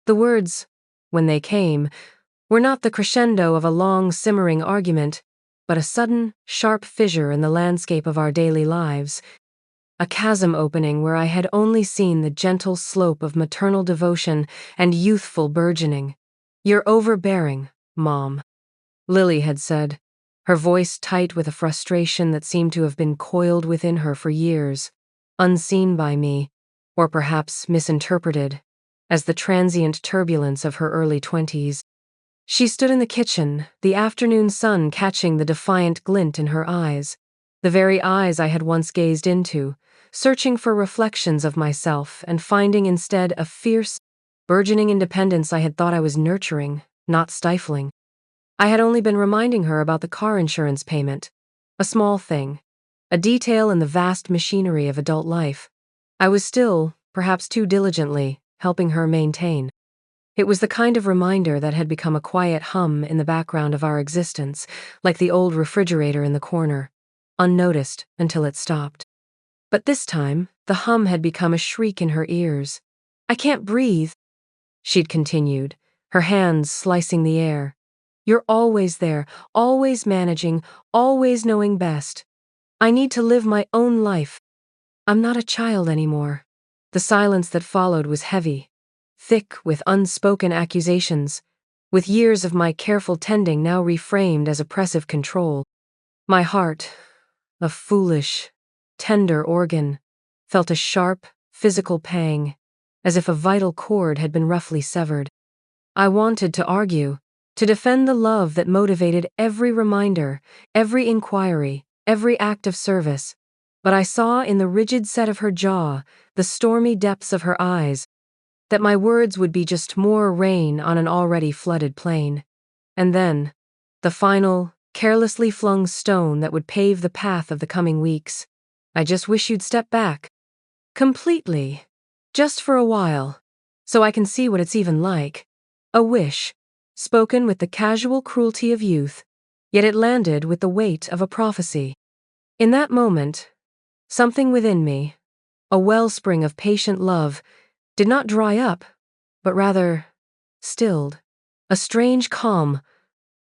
The words, when they came, were not the crescendo of a long, simmering argument, but a sudden, sharp fissure in the landscape of our daily lives, a chasm opening where I had only seen the gentle slope of maternal devotion and youthful burgeoning. "You're overbearing, Mom," Lily had said, her voice tight with a frustration that seemed to have been coiled within her for years, unseen by me, or perhaps misinterpreted, as the transient turbulence of her early 20s. She stood in the kitchen, the afternoon sun catching the defiant glint in her eyes, the very eyes I had once gazed into, searching for reflections of myself and finding instead a fierce, burgeoning independence I had thought I was nurturing, not stifling. I had only been reminding her about the car insurance payment, a small thing, a detail in the vast machinery of adult life. I was still, perhaps too diligently, helping her maintain. It was the kind of reminder that had become a quiet hum in the background of our existence, like the old refrigerator in the corner, unnoticed until it stopped. But this time, the hum had become a shriek in her ears. "I can't breathe," she'd continued, her hands slicing the air. "You're always there, always managing, always knowing best. I need to live my own life. I'm not a child anymore." The silence that followed was heavy, thick with unspoken accusations, with years of my careful tending now reframed as oppressive control. My heart, a foolish, tender organ, felt a sharp, physical pang, as if a vital cord had been roughly severed. I wanted to argue, to defend the love that motivated every reminder, every inquiry, every act of service, but I saw in the rigid set of her jaw, the stormy depths of her eyes, that my words would be just more rain on an already flooded plain. And then, the final, carelessly flung stone that would pave the path of the coming weeks. "I just wish you'd step back. Completely. Just for a while. So I can see what it's even like." A wish, spoken with the casual cruelty of youth, yet it landed with the weight of a prophecy. In that moment, something within me, a wellspring of patient love, did not dry up, but rather stilled. A strange calm,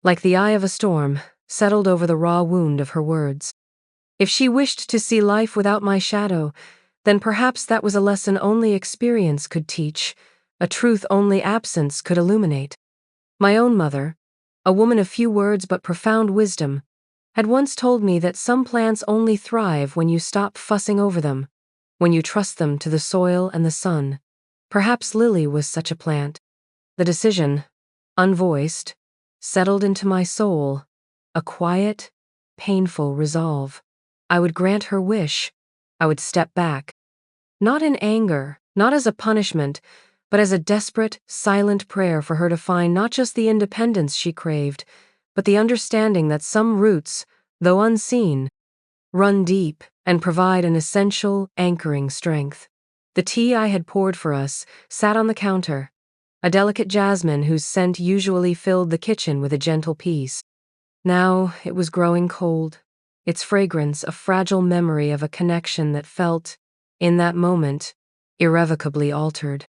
like the eye of a storm, settled over the raw wound of her words. If she wished to see life without my shadow, then perhaps that was a lesson only experience could teach, a truth only absence could illuminate. My own mother, a woman of few words but profound wisdom, had once told me that some plants only thrive when you stop fussing over them, when you trust them to the soil and the sun. Perhaps Lily was such a plant. The decision, unvoiced, settled into my soul, a quiet, painful resolve. I would grant her wish. I would step back. Not in anger, not as a punishment, but as a desperate, silent prayer for her to find not just the independence she craved, but the understanding that some roots, though unseen, run deep and provide an essential, anchoring strength. The tea I had poured for us sat on the counter, a delicate jasmine whose scent usually filled the kitchen with a gentle peace. Now it was growing cold, its fragrance a fragile memory of a connection that felt, in that moment, irrevocably altered.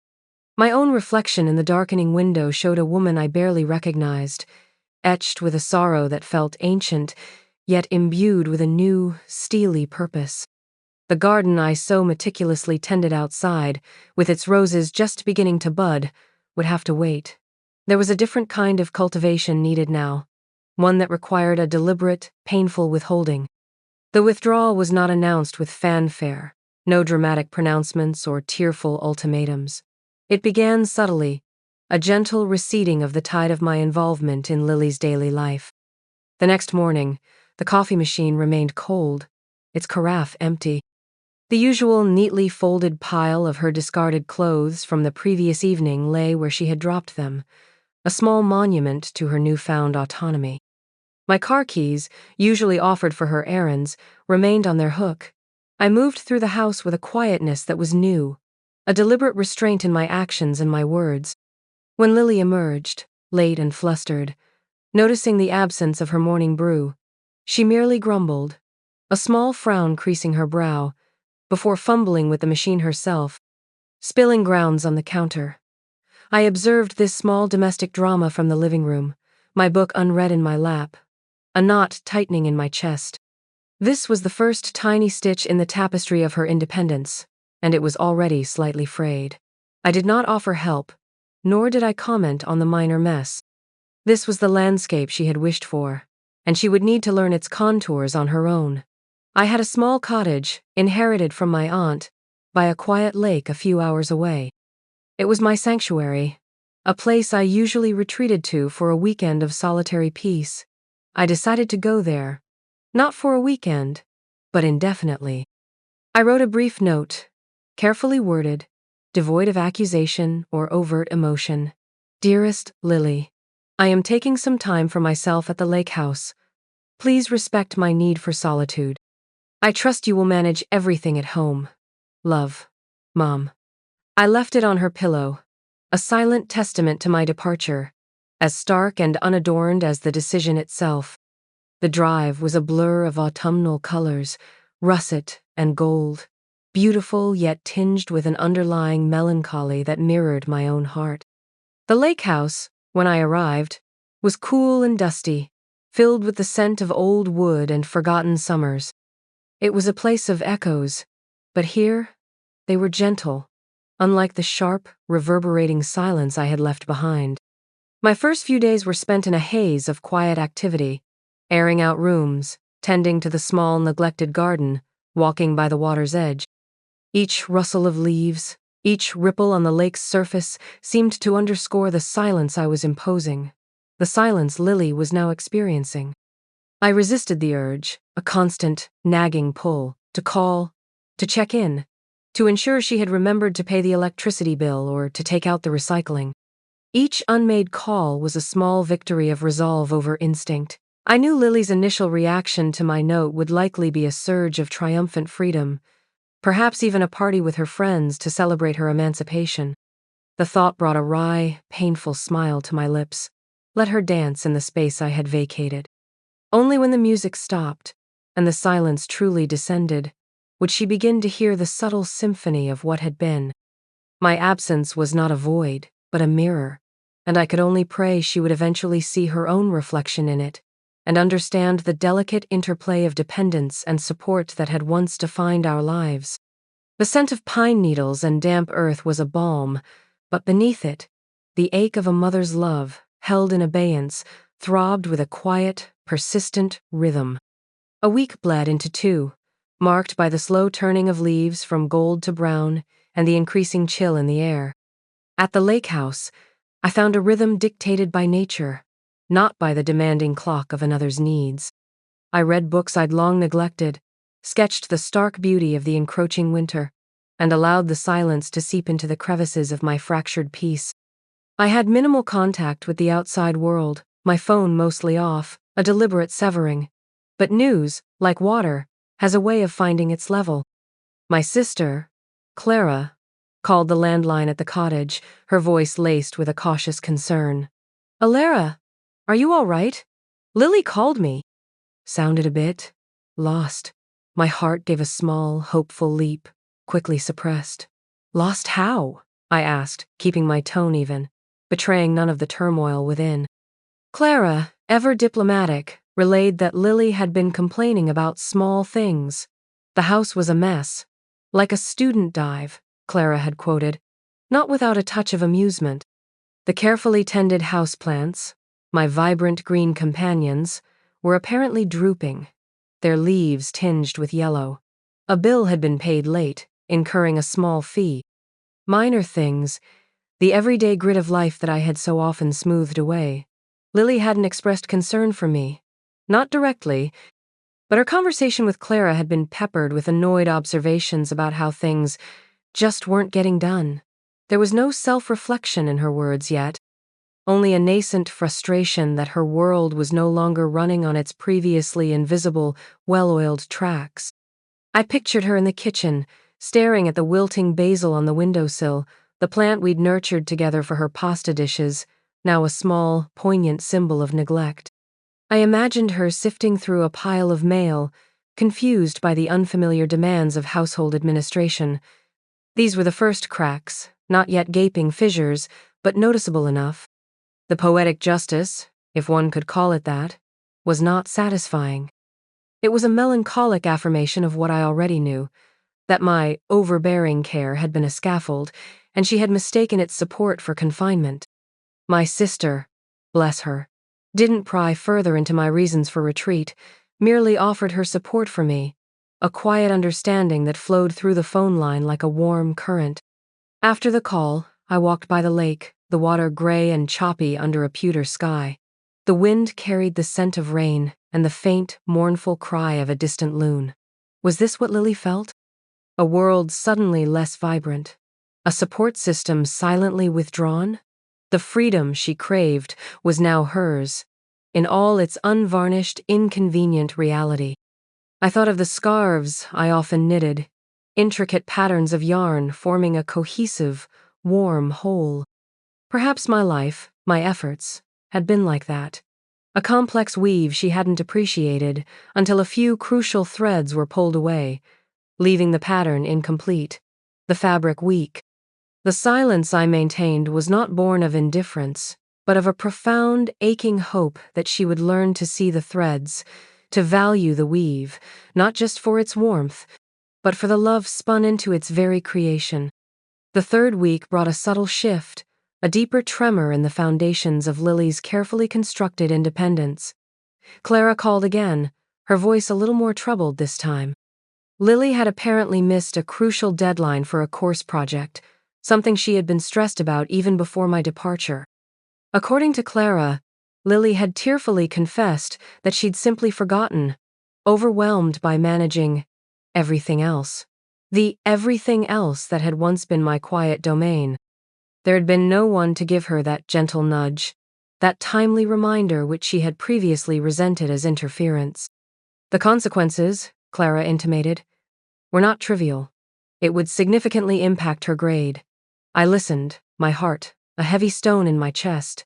My own reflection in the darkening window showed a woman I barely recognized, etched with a sorrow that felt ancient, yet imbued with a new, steely purpose. The garden I so meticulously tended outside, with its roses just beginning to bud, would have to wait. There was a different kind of cultivation needed now, one that required a deliberate, painful withholding. The withdrawal was not announced with fanfare, no dramatic pronouncements or tearful ultimatums. It began subtly, a gentle receding of the tide of my involvement in Lily's daily life. The next morning, the coffee machine remained cold, its carafe empty. The usual neatly folded pile of her discarded clothes from the previous evening lay where she had dropped them, a small monument to her newfound autonomy. My car keys, usually offered for her errands, remained on their hook. I moved through the house with a quietness that was new, a deliberate restraint in my actions and my words. When Lily emerged, late and flustered, noticing the absence of her morning brew, she merely grumbled, a small frown creasing her brow, before fumbling with the machine herself, spilling grounds on the counter. I observed this small domestic drama from the living room, my book unread in my lap, a knot tightening in my chest. This was the first tiny stitch in the tapestry of her independence, and it was already slightly frayed. I did not offer help, nor did I comment on the minor mess. This was the landscape she had wished for, and she would need to learn its contours on her own. I had a small cottage, inherited from my aunt, by a quiet lake a few hours away. It was my sanctuary, a place I usually retreated to for a weekend of solitary peace. I decided to go there, not for a weekend, but indefinitely. I wrote a brief note, carefully worded, devoid of accusation or overt emotion. Dearest Lily, I am taking some time for myself at the lake house. Please respect my need for solitude. I trust you will manage everything at home. Love, Mom. I left it on her pillow, a silent testament to my departure, as stark and unadorned as the decision itself. The drive was a blur of autumnal colors, russet and gold, beautiful yet tinged with an underlying melancholy that mirrored my own heart. The lake house, when I arrived, was cool and dusty, filled with the scent of old wood and forgotten summers. It was a place of echoes, but here they were gentle, unlike the sharp, reverberating silence I had left behind. My first few days were spent in a haze of quiet activity, airing out rooms, tending to the small, neglected garden, walking by the water's edge. Each rustle of leaves, each ripple on the lake's surface seemed to underscore the silence I was imposing, the silence Lily was now experiencing. I resisted the urge, a constant, nagging pull, to call, to check in, to ensure she had remembered to pay the electricity bill or to take out the recycling. Each unmade call was a small victory of resolve over instinct. I knew Lily's initial reaction to my note would likely be a surge of triumphant freedom, perhaps even a party with her friends to celebrate her emancipation. The thought brought a wry, painful smile to my lips. Let her dance in the space I had vacated. Only when the music stopped, and the silence truly descended, would she begin to hear the subtle symphony of what had been. My absence was not a void, but a mirror, and I could only pray she would eventually see her own reflection in it, and understand the delicate interplay of dependence and support that had once defined our lives. The scent of pine needles and damp earth was a balm, but beneath it, the ache of a mother's love, held in abeyance, throbbed with a quiet, persistent rhythm. A week bled into two, marked by the slow turning of leaves from gold to brown and the increasing chill in the air. At the lake house, I found a rhythm dictated by nature, not by the demanding clock of another's needs. I read books I'd long neglected, sketched the stark beauty of the encroaching winter, and allowed the silence to seep into the crevices of my fractured peace. I had minimal contact with the outside world, my phone mostly off, a deliberate severing. But news, like water, has a way of finding its level. My sister, Clara, called the landline at the cottage, her voice laced with a cautious concern. "Alara, are you all right? Lily called me." Sounded a bit lost. My heart gave a small, hopeful leap, quickly suppressed. Lost how? I asked, keeping my tone even, betraying none of the turmoil within. Clara, ever diplomatic, relayed that Lily had been complaining about small things. The house was a mess. Like a student dive, Clara had quoted, not without a touch of amusement. The carefully tended houseplants, my vibrant green companions, were apparently drooping, their leaves tinged with yellow. A bill had been paid late, incurring a small fee. Minor things, the everyday grit of life that I had so often smoothed away. Lily hadn't expressed concern for me. Not directly, but her conversation with Clara had been peppered with annoyed observations about how things just weren't getting done. There was no self-reflection in her words yet, only a nascent frustration that her world was no longer running on its previously invisible, well-oiled tracks. I pictured her in the kitchen, staring at the wilting basil on the windowsill, the plant we'd nurtured together for her pasta dishes, now a small, poignant symbol of neglect. I imagined her sifting through a pile of mail, confused by the unfamiliar demands of household administration. These were the first cracks, not yet gaping fissures, but noticeable enough. The poetic justice, if one could call it that, was not satisfying. It was a melancholic affirmation of what I already knew, that my overbearing care had been a scaffold, and she had mistaken its support for confinement. My sister, bless her, didn't pry further into my reasons for retreat, merely offered her support for me, a quiet understanding that flowed through the phone line like a warm current. After the call, I walked by the lake, the water gray and choppy under a pewter sky. The wind carried the scent of rain and the faint, mournful cry of a distant loon. Was this what Lily felt? A world suddenly less vibrant? A support system silently withdrawn? The freedom she craved was now hers, in all its unvarnished, inconvenient reality. I thought of the scarves I often knitted, intricate patterns of yarn forming a cohesive, warm whole. Perhaps my life, my efforts, had been like that. A complex weave she hadn't appreciated until a few crucial threads were pulled away, leaving the pattern incomplete, the fabric weak. The silence I maintained was not born of indifference, but of a profound, aching hope that she would learn to see the threads, to value the weave, not just for its warmth, but for the love spun into its very creation. The third week brought a subtle shift, a deeper tremor in the foundations of Lily's carefully constructed independence. Clara called again, her voice a little more troubled this time. Lily had apparently missed a crucial deadline for a course project, something she had been stressed about even before my departure. According to Clara, Lily had tearfully confessed that she'd simply forgotten, overwhelmed by managing everything else. The everything else that had once been my quiet domain. There had been no one to give her that gentle nudge, that timely reminder which she had previously resented as interference. The consequences, Clara intimated, were not trivial. It would significantly impact her grade. I listened, my heart, a heavy stone in my chest.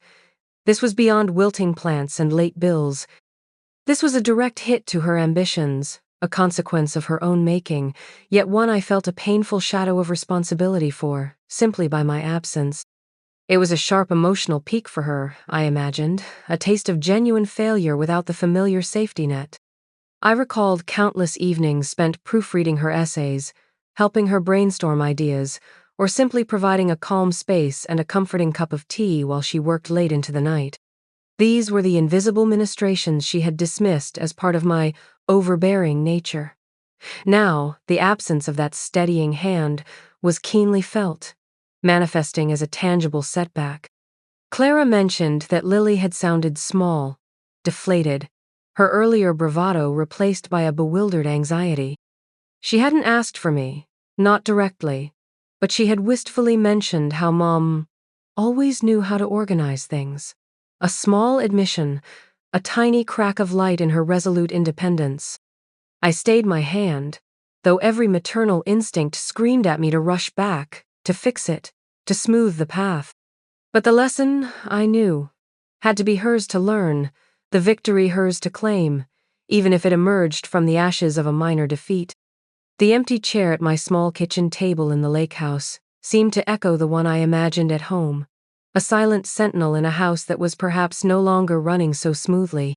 This was beyond wilting plants and late bills. This was a direct hit to her ambitions, a consequence of her own making, yet one I felt a painful shadow of responsibility for, simply by my absence. It was a sharp emotional peak for her, I imagined, a taste of genuine failure without the familiar safety net. I recalled countless evenings spent proofreading her essays, helping her brainstorm ideas, or simply providing a calm space and a comforting cup of tea while she worked late into the night. These were the invisible ministrations she had dismissed as part of my overbearing nature. Now, the absence of that steadying hand was keenly felt, manifesting as a tangible setback. Clara mentioned that Lily had sounded small, deflated, her earlier bravado replaced by a bewildered anxiety. She hadn't asked for me, not directly, but she had wistfully mentioned how Mom always knew how to organize things. A small admission, a tiny crack of light in her resolute independence. I stayed my hand, though every maternal instinct screamed at me to rush back, to fix it, to smooth the path. But the lesson, I knew, had to be hers to learn, the victory hers to claim, even if it emerged from the ashes of a minor defeat. The empty chair at my small kitchen table in the lake house seemed to echo the one I imagined at home, a silent sentinel in a house that was perhaps no longer running so smoothly.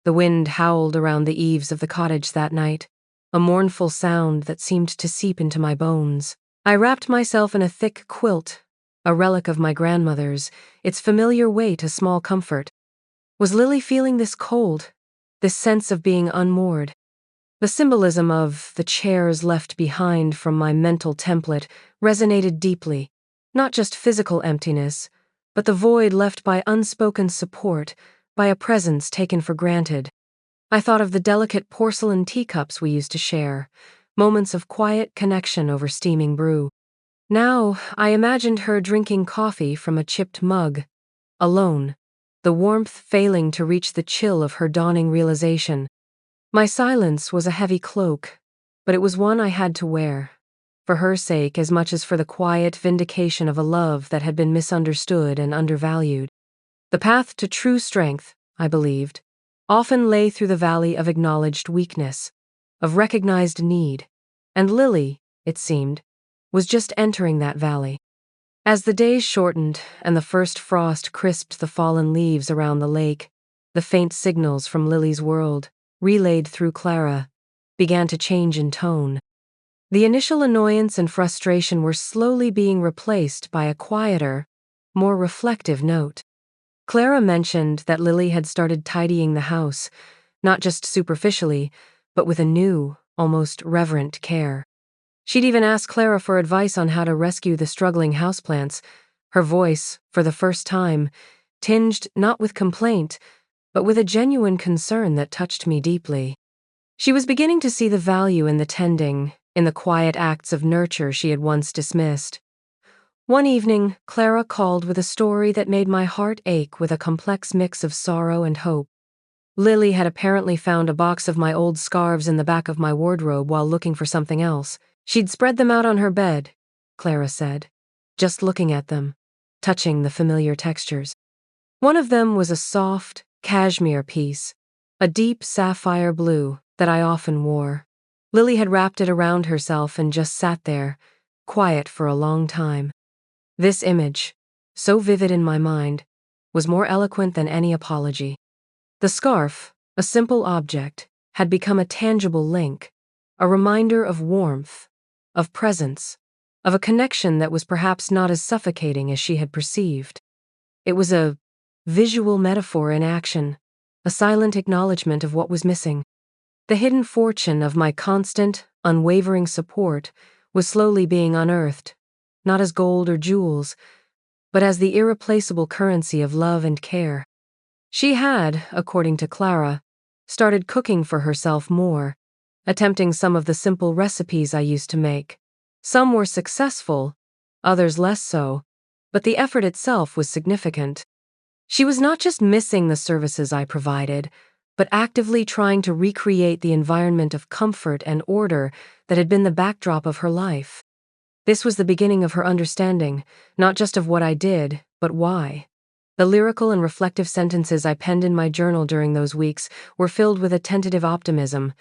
The wind howled around the eaves of the cottage that night, a mournful sound that seemed to seep into my bones. I wrapped myself in a thick quilt, a relic of my grandmother's, its familiar weight a small comfort. Was Lily feeling this cold, this sense of being unmoored? The symbolism of the chairs left behind from my mental template resonated deeply, not just physical emptiness, but the void left by unspoken support, by a presence taken for granted. I thought of the delicate porcelain teacups we used to share, moments of quiet connection over steaming brew. Now, I imagined her drinking coffee from a chipped mug, alone, the warmth failing to reach the chill of her dawning realization. My silence was a heavy cloak, but it was one I had to wear, for her sake as much as for the quiet vindication of a love that had been misunderstood and undervalued. The path to true strength, I believed, often lay through the valley of acknowledged weakness, of recognized need, and Lily, it seemed, was just entering that valley. As the days shortened and the first frost crisped the fallen leaves around the lake, the faint signals from Lily's world, relayed through Clara, began to change in tone. The initial annoyance and frustration were slowly being replaced by a quieter, more reflective note. Clara mentioned that Lily had started tidying the house, not just superficially, but with a new, almost reverent care. She'd even asked Clara for advice on how to rescue the struggling houseplants, her voice, for the first time, tinged not with complaint, but with a genuine concern that touched me deeply. She was beginning to see the value in the tending, in the quiet acts of nurture she had once dismissed. One evening, Clara called with a story that made my heart ache with a complex mix of sorrow and hope. Lily had apparently found a box of my old scarves in the back of my wardrobe while looking for something else. She'd spread them out on her bed, Clara said, just looking at them, touching the familiar textures. One of them was a soft, cashmere piece, a deep sapphire blue that I often wore. Lily had wrapped it around herself and just sat there, quiet for a long time. This image, so vivid in my mind, was more eloquent than any apology. The scarf, a simple object, had become a tangible link, a reminder of warmth, of presence, of a connection that was perhaps not as suffocating as she had perceived. It was a visual metaphor in action, a silent acknowledgement of what was missing. The hidden fortune of my constant, unwavering support was slowly being unearthed, not as gold or jewels, but as the irreplaceable currency of love and care. She had, according to Clara, started cooking for herself more, attempting some of the simple recipes I used to make. Some were successful, others less so, but the effort itself was significant. She was not just missing the services I provided, but actively trying to recreate the environment of comfort and order that had been the backdrop of her life. This was the beginning of her understanding, not just of what I did, but why. The lyrical and reflective sentences I penned in my journal during those weeks were filled with a tentative optimism.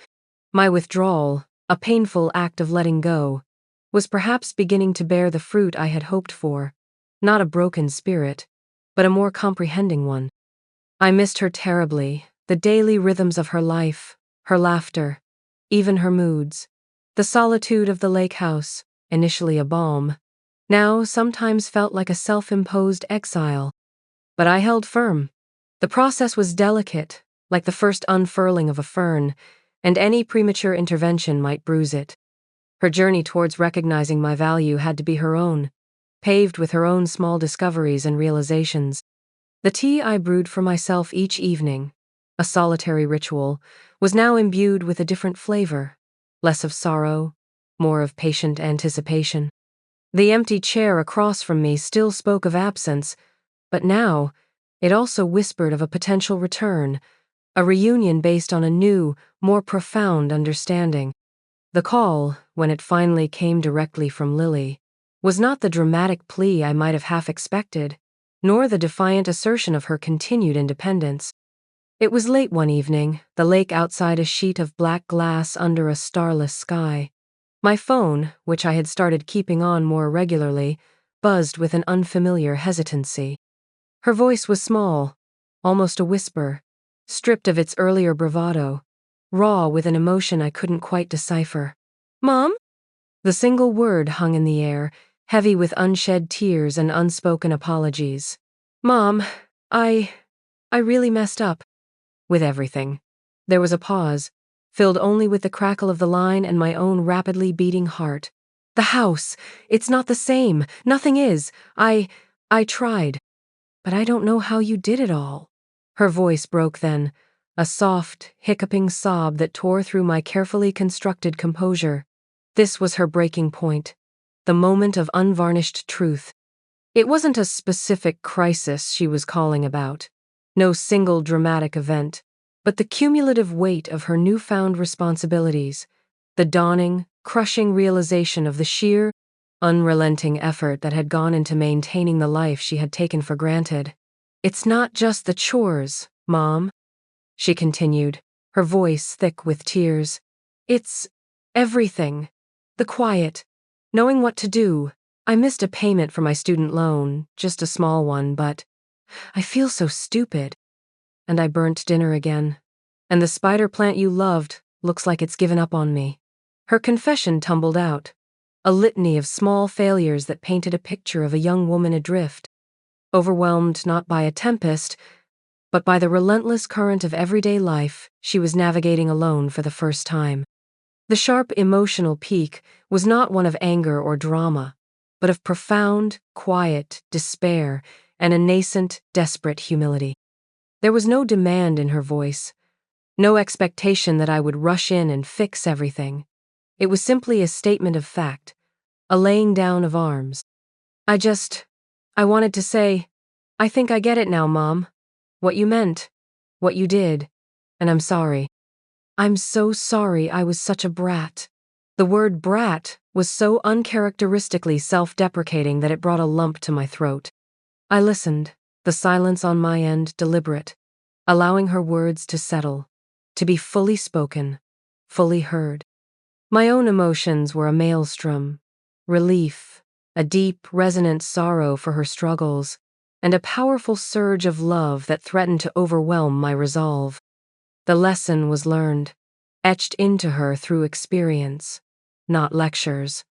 My withdrawal, a painful act of letting go, was perhaps beginning to bear the fruit I had hoped for, not a broken spirit, but a more comprehending one. I missed her terribly, the daily rhythms of her life, her laughter, even her moods. The solitude of the lake house, initially a balm, now sometimes felt like a self-imposed exile. But I held firm. The process was delicate, like the first unfurling of a fern, and any premature intervention might bruise it. Her journey towards recognizing my value had to be her own, paved with her own small discoveries and realizations. The tea I brewed for myself each evening, a solitary ritual, was now imbued with a different flavor, less of sorrow, more of patient anticipation. The empty chair across from me still spoke of absence, but now it also whispered of a potential return, a reunion based on a new, more profound understanding. The call, when it finally came directly from Lily, was not the dramatic plea I might have half expected, nor the defiant assertion of her continued independence. It was late one evening, the lake outside a sheet of black glass under a starless sky. My phone, which I had started keeping on more regularly, buzzed with an unfamiliar hesitancy. Her voice was small, almost a whisper, stripped of its earlier bravado, raw with an emotion I couldn't quite decipher. "Mom?" The single word hung in the air, heavy with unshed tears and unspoken apologies. "Mom, I really messed up. With everything." There was a pause, filled only with the crackle of the line and my own rapidly beating heart. "The house. It's not the same. Nothing is. I tried. But I don't know how you did it all." Her voice broke then, a soft, hiccuping sob that tore through my carefully constructed composure. This was her breaking point, the moment of unvarnished truth. It wasn't a specific crisis she was calling about, no single dramatic event, but the cumulative weight of her newfound responsibilities, the dawning, crushing realization of the sheer, unrelenting effort that had gone into maintaining the life she had taken for granted. "It's not just the chores, Mom," she continued, her voice thick with tears. "It's everything. The quiet, knowing what to do, I missed a payment for my student loan, just a small one, but I feel so stupid. And I burnt dinner again. And the spider plant you loved looks like it's given up on me. Her confession tumbled out. A litany of small failures that painted a picture of a young woman adrift, overwhelmed not by a tempest, but by the relentless current of everyday life she was navigating alone for the first time. The sharp emotional peak was not one of anger or drama, but of profound, quiet despair and a nascent, desperate humility. There was no demand in her voice, no expectation that I would rush in and fix everything. It was simply a statement of fact, a laying down of arms. I wanted to say, I think I get it now, Mom. What you meant, what you did, and I'm sorry. I'm so sorry I was such a brat. The word brat was so uncharacteristically self-deprecating that it brought a lump to my throat. I listened, the silence on my end deliberate, allowing her words to settle, to be fully spoken, fully heard. My own emotions were a maelstrom, relief, a deep, resonant sorrow for her struggles, and a powerful surge of love that threatened to overwhelm my resolve. The lesson was learned, etched into her through experience, not lectures.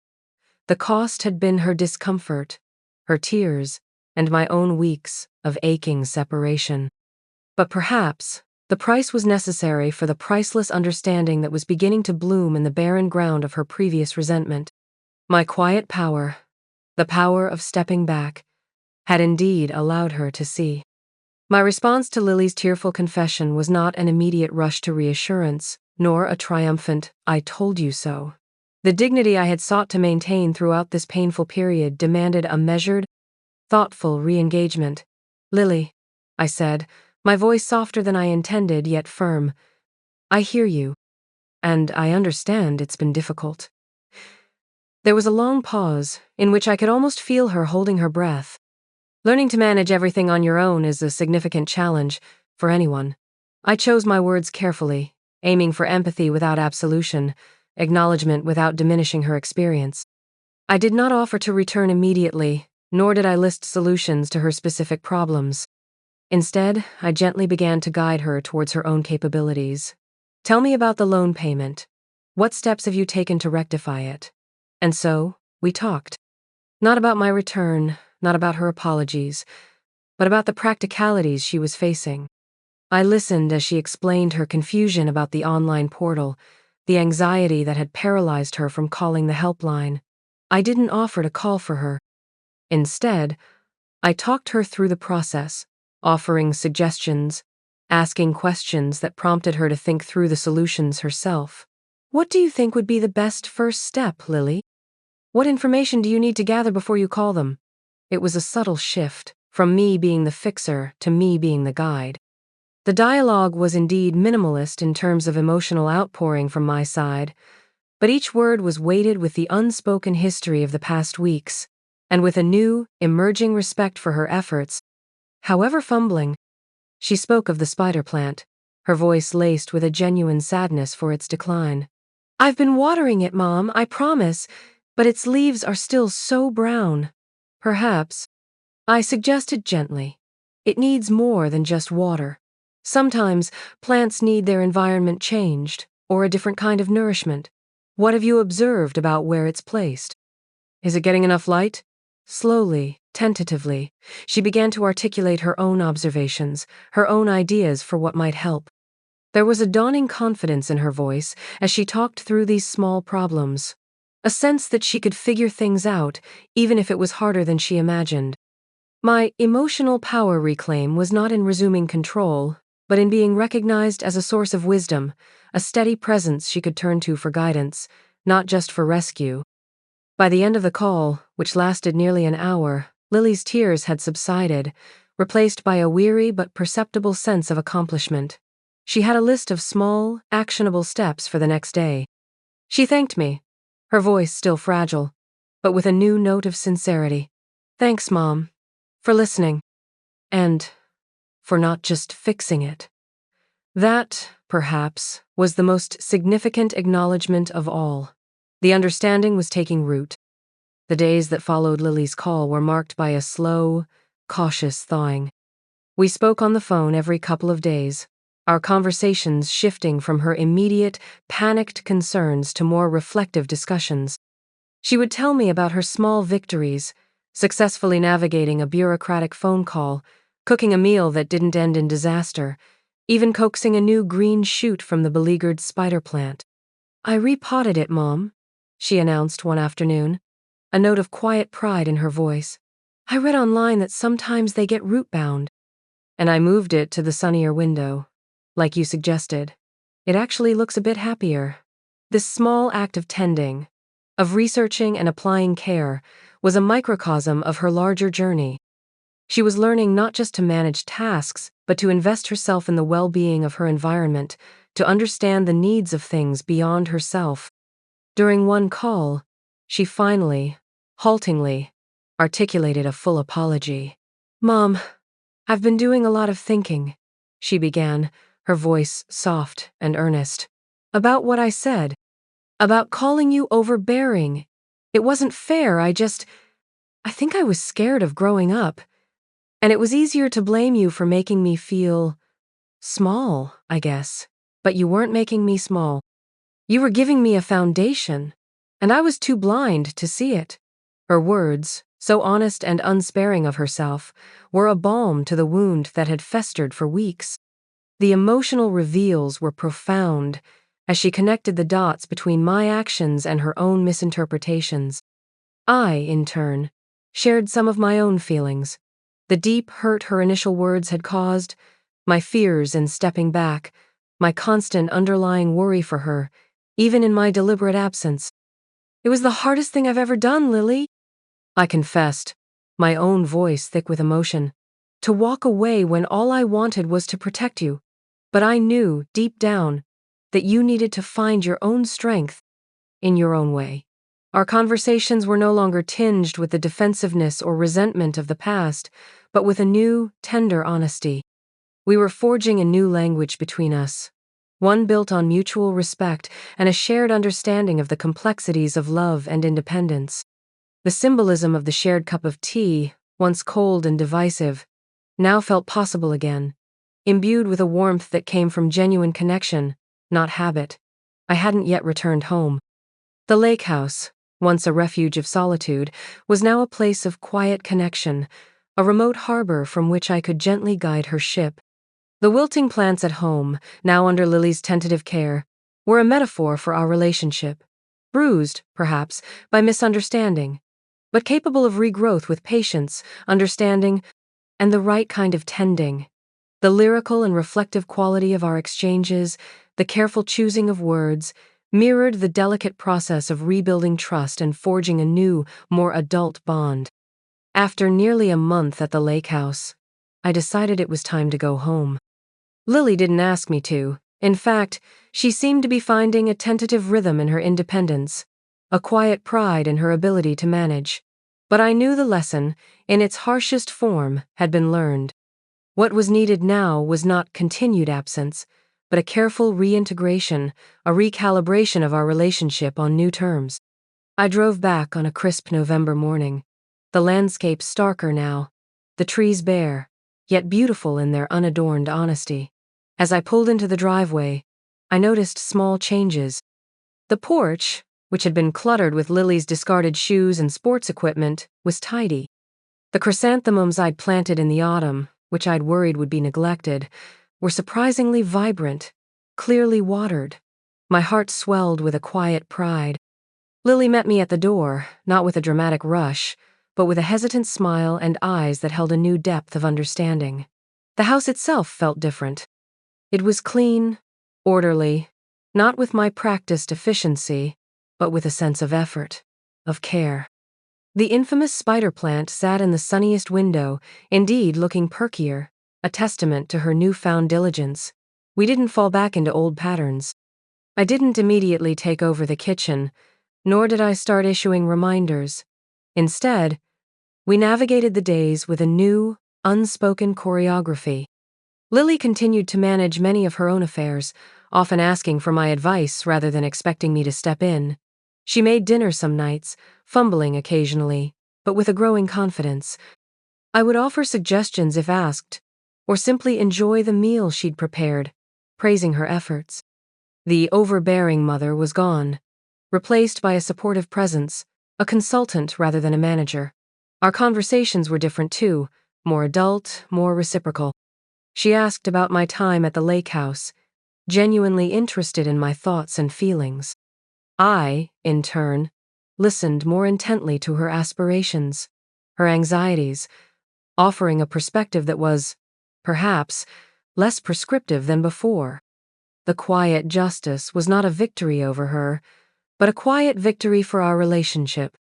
The cost had been her discomfort, her tears, and my own weeks of aching separation. But perhaps the price was necessary for the priceless understanding that was beginning to bloom in the barren ground of her previous resentment. My quiet power, the power of stepping back, had indeed allowed her to see. My response to Lily's tearful confession was not an immediate rush to reassurance, nor a triumphant, I told you so. The dignity I had sought to maintain throughout this painful period demanded a measured, thoughtful re-engagement. Lily, I said, my voice softer than I intended, yet firm. I hear you, and I understand it's been difficult. There was a long pause, in which I could almost feel her holding her breath. Learning to manage everything on your own is a significant challenge for anyone. I chose my words carefully, aiming for empathy without absolution, acknowledgement without diminishing her experience. I did not offer to return immediately, nor did I list solutions to her specific problems. Instead, I gently began to guide her towards her own capabilities. Tell me about the loan payment. What steps have you taken to rectify it? And so, we talked. Not about my return, not about her apologies, but about the practicalities she was facing. I listened as she explained her confusion about the online portal, the anxiety that had paralyzed her from calling the helpline. I didn't offer to call for her. Instead, I talked her through the process, offering suggestions, asking questions that prompted her to think through the solutions herself. What do you think would be the best first step, Lily? What information do you need to gather before you call them? It was a subtle shift, from me being the fixer to me being the guide. The dialogue was indeed minimalist in terms of emotional outpouring from my side, but each word was weighted with the unspoken history of the past weeks, and with a new, emerging respect for her efforts. However fumbling, she spoke of the spider plant, her voice laced with a genuine sadness for its decline. I've been watering it, Mom, I promise, but its leaves are still so brown. Perhaps, I suggested gently, it needs more than just water. Sometimes plants need their environment changed, or a different kind of nourishment. What have you observed about where it's placed? Is it getting enough light? Slowly, tentatively, she began to articulate her own observations, her own ideas for what might help. There was a dawning confidence in her voice as she talked through these small problems, a sense that she could figure things out, even if it was harder than she imagined. My emotional power reclaim was not in resuming control, but in being recognized as a source of wisdom, a steady presence she could turn to for guidance, not just for rescue. By the end of the call, which lasted nearly an hour, Lily's tears had subsided, replaced by a weary but perceptible sense of accomplishment. She had a list of small, actionable steps for the next day. She thanked me, her voice still fragile, but with a new note of sincerity. Thanks, Mom, for listening, and for not just fixing it. That, perhaps, was the most significant acknowledgement of all. The understanding was taking root. The days that followed Lily's call were marked by a slow, cautious thawing. We spoke on the phone every couple of days, our conversations shifting from her immediate, panicked concerns to more reflective discussions. She would tell me about her small victories, successfully navigating a bureaucratic phone call, cooking a meal that didn't end in disaster, even coaxing a new green shoot from the beleaguered spider plant. "I repotted it, Mom," she announced one afternoon, a note of quiet pride in her voice. "I read online that sometimes they get root-bound, and I moved it to the sunnier window, like you suggested. It actually looks a bit happier." This small act of tending, of researching and applying care, was a microcosm of her larger journey. She was learning not just to manage tasks, but to invest herself in the well-being of her environment, to understand the needs of things beyond herself. During one call, she finally, haltingly, articulated a full apology. "Mom, I've been doing a lot of thinking," she began, her voice soft and earnest. "About what I said. About calling you overbearing. It wasn't fair, I think I was scared of growing up. And it was easier to blame you for making me feel small, I guess. But you weren't making me small. You were giving me a foundation, and I was too blind to see it." Her words, so honest and unsparing of herself, were a balm to the wound that had festered for weeks. The emotional reveals were profound as she connected the dots between my actions and her own misinterpretations. I, in turn, shared some of my own feelings. The deep hurt her initial words had caused, my fears in stepping back, my constant underlying worry for her, even in my deliberate absence. "It was the hardest thing I've ever done, Lily," I confessed, my own voice thick with emotion. "To walk away when all I wanted was to protect you. But I knew, deep down, that you needed to find your own strength in your own way." Our conversations were no longer tinged with the defensiveness or resentment of the past, but with a new, tender honesty. We were forging a new language between us, one built on mutual respect and a shared understanding of the complexities of love and independence. The symbolism of the shared cup of tea, once cold and divisive, now felt possible again, imbued with a warmth that came from genuine connection, not habit. I hadn't yet returned home. The lake house, once a refuge of solitude, was now a place of quiet connection, a remote harbor from which I could gently guide her ship. The wilting plants at home, now under Lily's tentative care, were a metaphor for our relationship, bruised, perhaps, by misunderstanding, but capable of regrowth with patience, understanding, and the right kind of tending. The lyrical and reflective quality of our exchanges, the careful choosing of words, mirrored the delicate process of rebuilding trust and forging a new, more adult bond. After nearly a month at the lake house, I decided it was time to go home. Lily didn't ask me to. In fact, she seemed to be finding a tentative rhythm in her independence, a quiet pride in her ability to manage. But I knew the lesson, in its harshest form, had been learned. What was needed now was not continued absence, but a careful reintegration, a recalibration of our relationship on new terms. I drove back on a crisp November morning, the landscape starker now, the trees bare, yet beautiful in their unadorned honesty. As I pulled into the driveway, I noticed small changes. The porch, which had been cluttered with Lily's discarded shoes and sports equipment, was tidy. The chrysanthemums I'd planted in the autumn, which I'd worried would be neglected, were surprisingly vibrant, clearly watered. My heart swelled with a quiet pride. Lily met me at the door, not with a dramatic rush, but with a hesitant smile and eyes that held a new depth of understanding. The house itself felt different. It was clean, orderly, not with my practiced efficiency, but with a sense of effort, of care. The infamous spider plant sat in the sunniest window, indeed looking perkier, a testament to her newfound diligence. We didn't fall back into old patterns. I didn't immediately take over the kitchen, nor did I start issuing reminders. Instead, we navigated the days with a new, unspoken choreography. Lily continued to manage many of her own affairs, often asking for my advice rather than expecting me to step in. She made dinner some nights, fumbling occasionally, but with a growing confidence. I would offer suggestions if asked, or simply enjoy the meal she'd prepared, praising her efforts. The overbearing mother was gone, replaced by a supportive presence, a consultant rather than a manager. Our conversations were different too, more adult, more reciprocal. She asked about my time at the lake house, genuinely interested in my thoughts and feelings. I, in turn, listened more intently to her aspirations, her anxieties, offering a perspective that was, perhaps, less prescriptive than before. The quiet justice was not a victory over her, but a quiet victory for our relationship.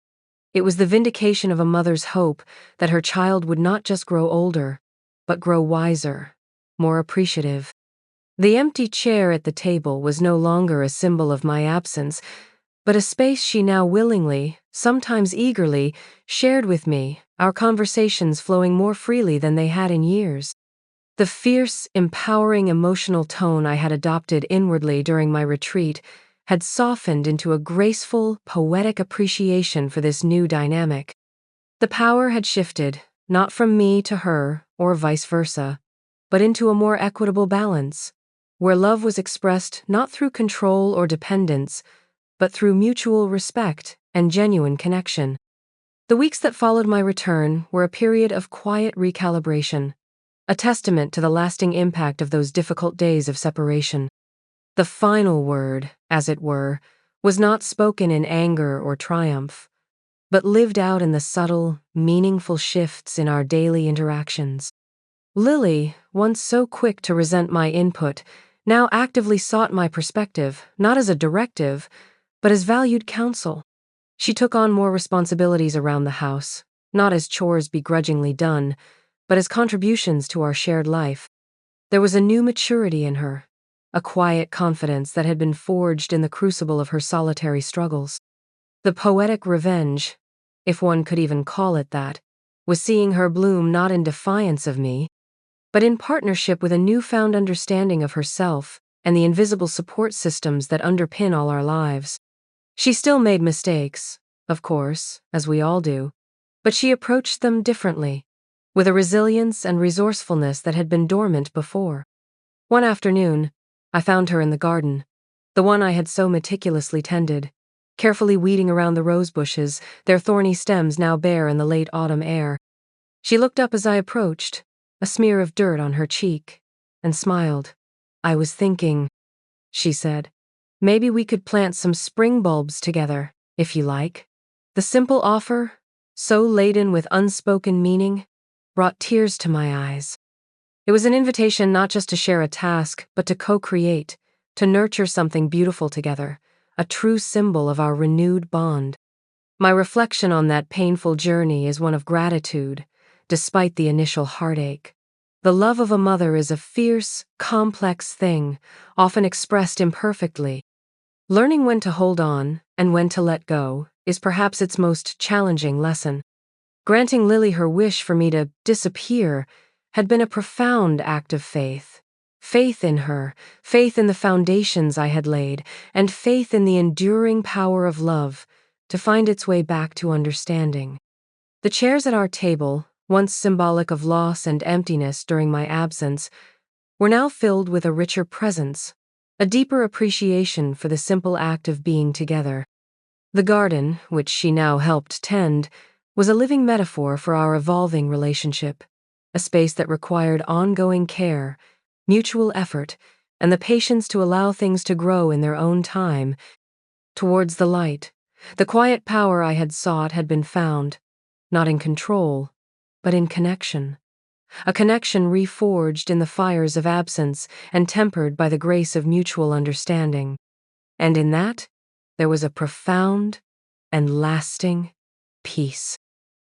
It was the vindication of a mother's hope that her child would not just grow older, but grow wiser, more appreciative. The empty chair at the table was no longer a symbol of my absence, but a space she now willingly, sometimes eagerly, shared with me, our conversations flowing more freely than they had in years. The fierce, empowering emotional tone I had adopted inwardly during my retreat had softened into a graceful, poetic appreciation for this new dynamic. The power had shifted, not from me to her, or vice versa, but into a more equitable balance, where love was expressed not through control or dependence, but through mutual respect and genuine connection. The weeks that followed my return were a period of quiet recalibration, a testament to the lasting impact of those difficult days of separation. The final word, as it were, was not spoken in anger or triumph, but lived out in the subtle, meaningful shifts in our daily interactions. Lily, once so quick to resent my input, now actively sought my perspective, not as a directive, but as valued counsel. She took on more responsibilities around the house, not as chores begrudgingly done, but as contributions to our shared life. There was a new maturity in her, a quiet confidence that had been forged in the crucible of her solitary struggles. The poetic revenge, if one could even call it that, was seeing her bloom not in defiance of me, but in partnership with a newfound understanding of herself and the invisible support systems that underpin all our lives. She still made mistakes, of course, as we all do, but she approached them differently, with a resilience and resourcefulness that had been dormant before. One afternoon, I found her in the garden, the one I had so meticulously tended, carefully weeding around the rose bushes, their thorny stems now bare in the late autumn air. She looked up as I approached, a smear of dirt on her cheek, and smiled. "I was thinking," she said, "maybe we could plant some spring bulbs together, if you like." The simple offer, so laden with unspoken meaning, brought tears to my eyes. It was an invitation not just to share a task, but to co-create, to nurture something beautiful together, a true symbol of our renewed bond. My reflection on that painful journey is one of gratitude, despite the initial heartache. The love of a mother is a fierce, complex thing, often expressed imperfectly. Learning when to hold on and when to let go is perhaps its most challenging lesson. Granting Lily her wish for me to disappear had been a profound act of faith. Faith in her, faith in the foundations I had laid, and faith in the enduring power of love to find its way back to understanding. The chairs at our table, once symbolic of loss and emptiness during my absence, were now filled with a richer presence, a deeper appreciation for the simple act of being together. The garden, which she now helped tend, was a living metaphor for our evolving relationship, a space that required ongoing care, mutual effort, and the patience to allow things to grow in their own time. Towards the light, the quiet power I had sought had been found, not in control, but in connection. A connection reforged in the fires of absence and tempered by the grace of mutual understanding. And in that, there was a profound and lasting peace.